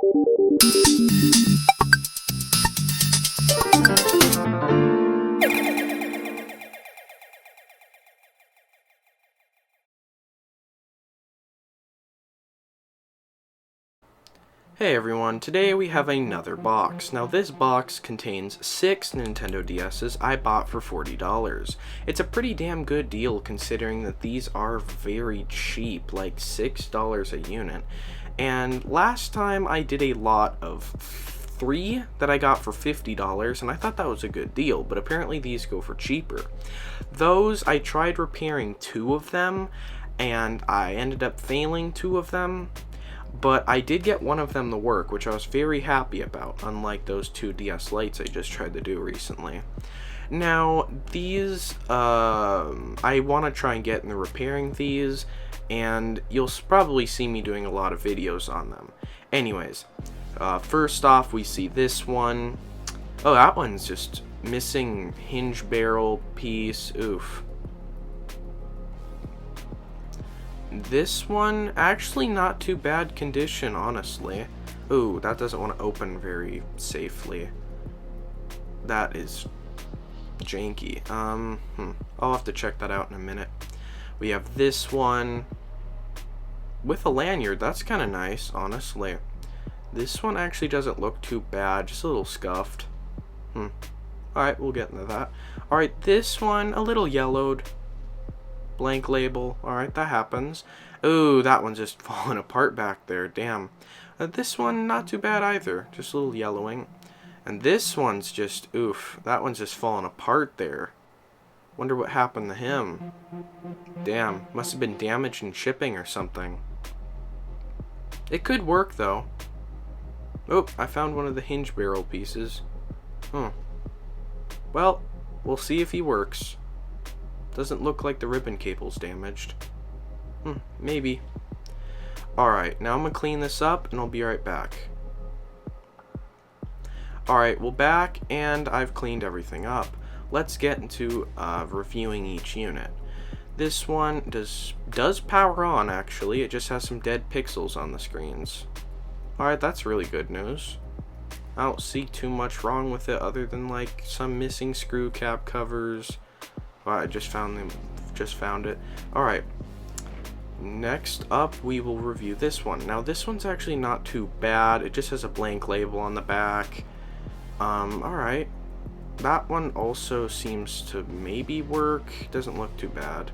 Hey everyone, today we have another box. Now this box contains 6 Nintendo DS's I bought for $40. It's a pretty damn good deal considering that these are very cheap, like $6 a unit. And last time I did a lot of 3 that I got for $50, and I thought that was a good deal, but apparently these go for cheaper. Those, I tried repairing 2 of them, and I ended up failing 2 of them. But I did get one of them to work, which I was very happy about, unlike those 2 DS Lites I just tried to do recently. Now, these, I want to try and get into repairing these, and you'll probably see me doing a lot of videos on them. Anyways, first off, we see this one. Oh, that one's just missing hinge barrel piece. Oof. This one, actually not too bad condition, honestly. Ooh, that doesn't want to open very safely. That is janky. I'll have to check that out in a minute. We have this one with a lanyard. That's kind of nice, honestly. This one actually doesn't look too bad, just a little scuffed. Alright, we'll get into that. Alright, this one, a little yellowed. Blank label. Alright, that happens. Ooh, that one's just falling apart back there. Damn. This one, not too bad either. Just a little yellowing. And this one's just, oof. That one's just falling apart there. Wonder what happened to him. Damn. Must have been damaged in shipping or something. It could work, though. Oh, I found one of the hinge barrel pieces. Well, we'll see if he works. Doesn't look like the ribbon cable's damaged. Maybe. Alright, now I'm gonna clean this up and I'll be right back. Alright, we're back and I've cleaned everything up. Let's get into reviewing each unit. This one does power on, actually. It just has some dead pixels on the screens. Alright, that's really good news. I don't see too much wrong with it other than like some missing screw cap covers. I just found it. Alright. Next up, we will review this one. Now, this one's actually not too bad. It just has a blank label on the back. Alright. That one also seems to maybe work. Doesn't look too bad.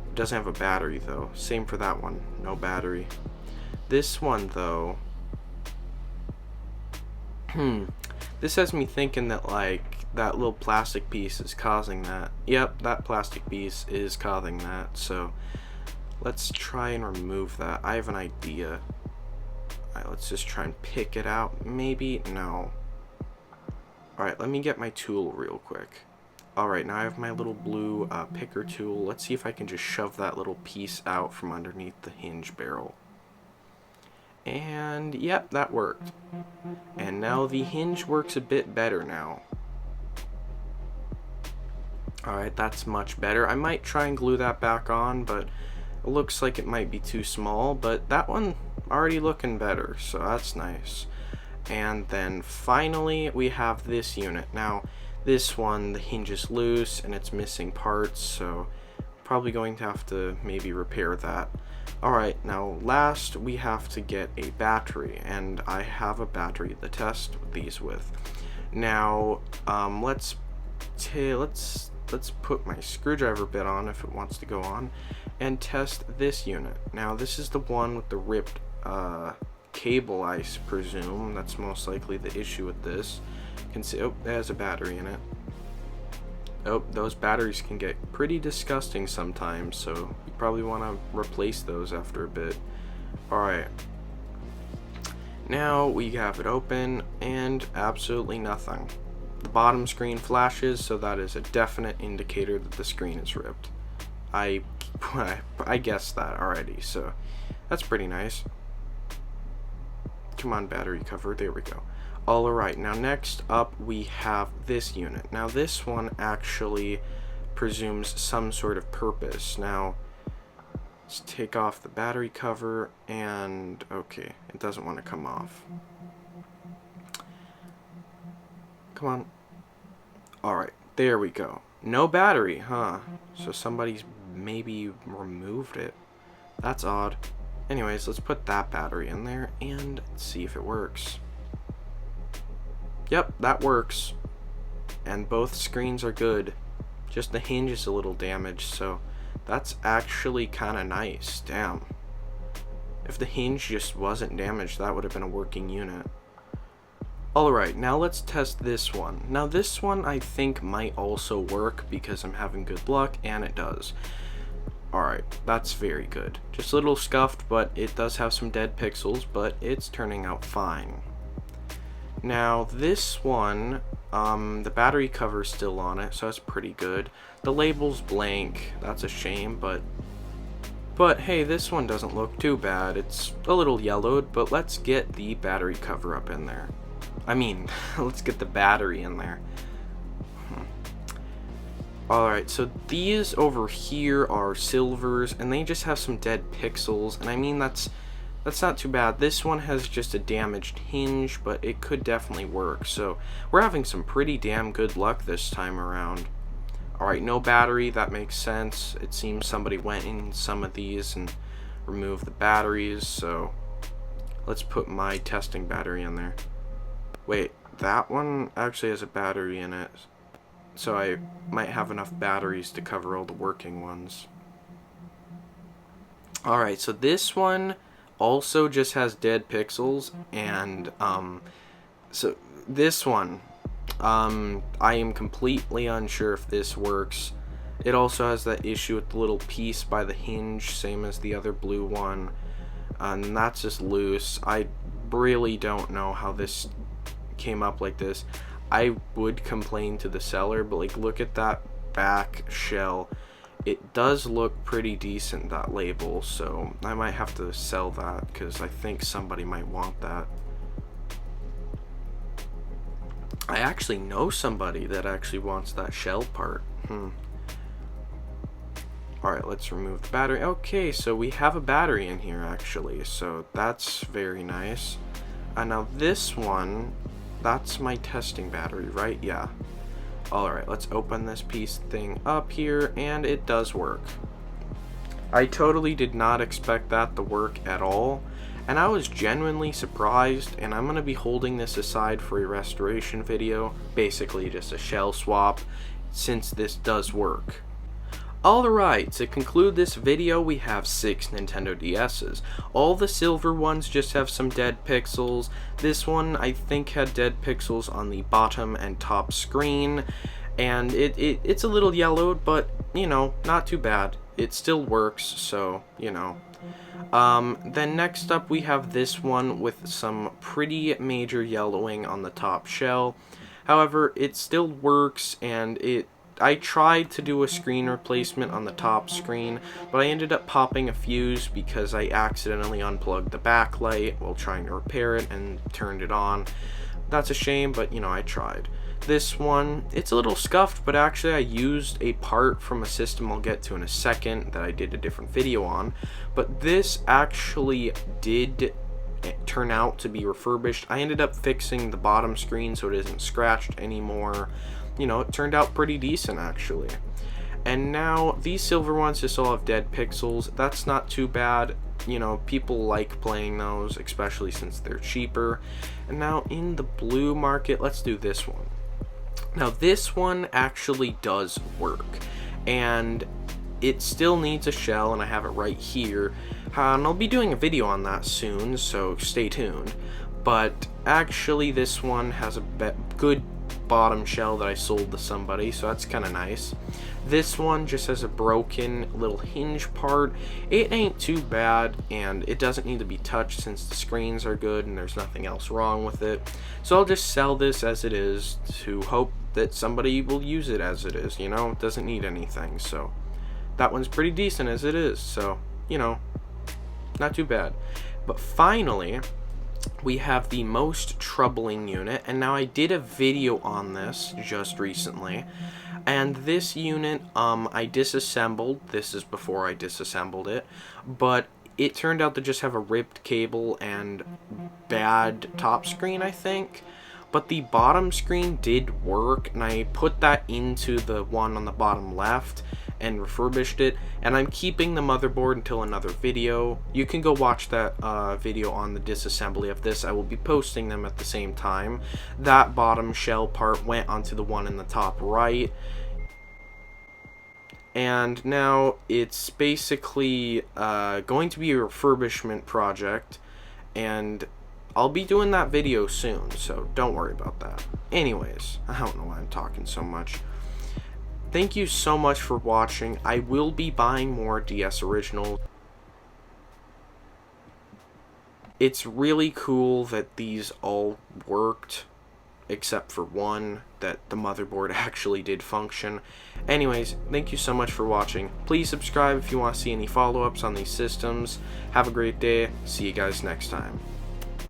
It doesn't have a battery, though. Same for that one. No battery. This one, though. This has me thinking that, like, that little plastic piece is causing that. Yep, that plastic piece is causing that. So let's try and remove that. I have an idea. Alright, let's just try and pick it out. Maybe? No. Alright, let me get my tool real quick. Alright, now I have my little blue picker tool. Let's see if I can just shove that little piece out from underneath the hinge barrel. And yep, that worked. And now the hinge works a bit better now. Alright, that's much better. I might try and glue that back on, but it looks like it might be too small. But that one already looking better, so that's nice. And then finally, we have this unit. Now, this one, the hinge is loose and it's missing parts, so probably going to have to maybe repair that. Alright, now last we have to get a battery, and I have a battery to test these with. Now, let's put my screwdriver bit on if it wants to go on, and test this unit. Now, this is the one with the ripped cable, I presume. That's most likely the issue with this. You can see, oh, it has a battery in it. Oh, those batteries can get pretty disgusting sometimes, so you probably want to replace those after a bit. Alright. Now we have it open, and absolutely nothing. The bottom screen flashes, so that is a definite indicator that the screen is ripped. I guessed that already, so that's pretty nice. Come on, battery cover, there we go. Alright, now next up we have this unit. Now this one actually presumes some sort of purpose. Now, let's take off the battery cover, and okay, it doesn't want to come off. Come on. Alright, there we go. No battery, huh? So somebody's maybe removed it. That's odd. Anyways, let's put that battery in there and see if it works. Yep, that works. And both screens are good. Just the hinge is a little damaged, so that's actually kind of nice. Damn. If the hinge just wasn't damaged, that would have been a working unit. Alright, now let's test this one. Now this one I think might also work because I'm having good luck, and it does. Alright, that's very good. Just a little scuffed, but it does have some dead pixels, but it's turning out fine. Now this one, the battery cover's still on it, so that's pretty good. The label's blank, that's a shame, but hey, this one doesn't look too bad. It's a little yellowed, but let's get the battery cover up in there. I mean, let's get the battery in there. Alright, so these over here are silvers, and they just have some dead pixels, and I mean, that's not too bad. This one has just a damaged hinge, but it could definitely work, so we're having some pretty damn good luck this time around. Alright, no battery, that makes sense. It seems somebody went in some of these and removed the batteries, so let's put my testing battery in there. Wait, that one actually has a battery in it, so I might have enough batteries to cover all the working ones. Alright, so this one also just has dead pixels, and so this one, I am completely unsure if this works. It also has that issue with the little piece by the hinge, same as the other blue one, and that's just loose. I really don't know how this came up like this. I would complain to the seller, but like, look at that back shell. It does look pretty decent, that label, so I might have to sell that because I think somebody might want that. I actually know somebody that actually wants that shell part. Alright, let's remove the battery. Okay, so we have a battery in here actually, so that's very nice. Now this one, that's my testing battery, right? Yeah. Alright, let's open this piece thing up here, and it does work. I totally did not expect that to work at all, and I was genuinely surprised, and I'm going to be holding this aside for a restoration video, basically just a shell swap, since this does work. Alright, to conclude this video, we have 6 Nintendo DS's. All the silver ones just have some dead pixels. This one, I think, had dead pixels on the bottom and top screen. And it's a little yellowed, but, you know, not too bad. It still works, so, you know. Then next up, we have this one with some pretty major yellowing on the top shell. However, it still works, and I tried to do a screen replacement on the top screen, but I ended up popping a fuse because I accidentally unplugged the backlight while trying to repair it and turned it on. That's a shame, but you know, I tried. This one, it's a little scuffed, but actually I used a part from a system I'll get to in a second that I did a different video on, but this actually did turn out to be refurbished. I ended up fixing the bottom screen so it isn't scratched anymore. You know, it turned out pretty decent actually. And now these silver ones just all have dead pixels. That's not too bad. You know, people like playing those, especially since they're cheaper. And now in the blue market, let's do this one. Now this one actually does work, and it still needs a shell, and I have it right here. And I'll be doing a video on that soon, so stay tuned. But actually this one has a good bottom shell that I sold to somebody, so that's kind of nice. This one just has a broken little hinge part. It ain't too bad, and it doesn't need to be touched since the screens are good and there's nothing else wrong with it. So I'll just sell this as it is to hope that somebody will use it as it is, you know. It doesn't need anything, so that one's pretty decent as it is, so, you know, not too bad. But finally, we have the most troubling unit, and now I did a video on this just recently, and this unit I disassembled. This is before I disassembled it, but it turned out to just have a ripped cable and bad top screen, I think. but the bottom screen did work, and I put that into the one on the bottom left and refurbished it, and I'm keeping the motherboard until another video. You can go watch that video on the disassembly of this. I will be posting them at the same time. That bottom shell part went onto the one in the top right, and now it's basically going to be a refurbishment project, and I'll be doing that video soon, so don't worry about that. Anyways, I don't know why I'm talking so much. Thank you so much for watching. I will be buying more DS Originals. It's really cool that these all worked, except for one, that the motherboard actually did function. Anyways, thank you so much for watching. Please subscribe if you want to see any follow-ups on these systems. Have a great day. See you guys next time.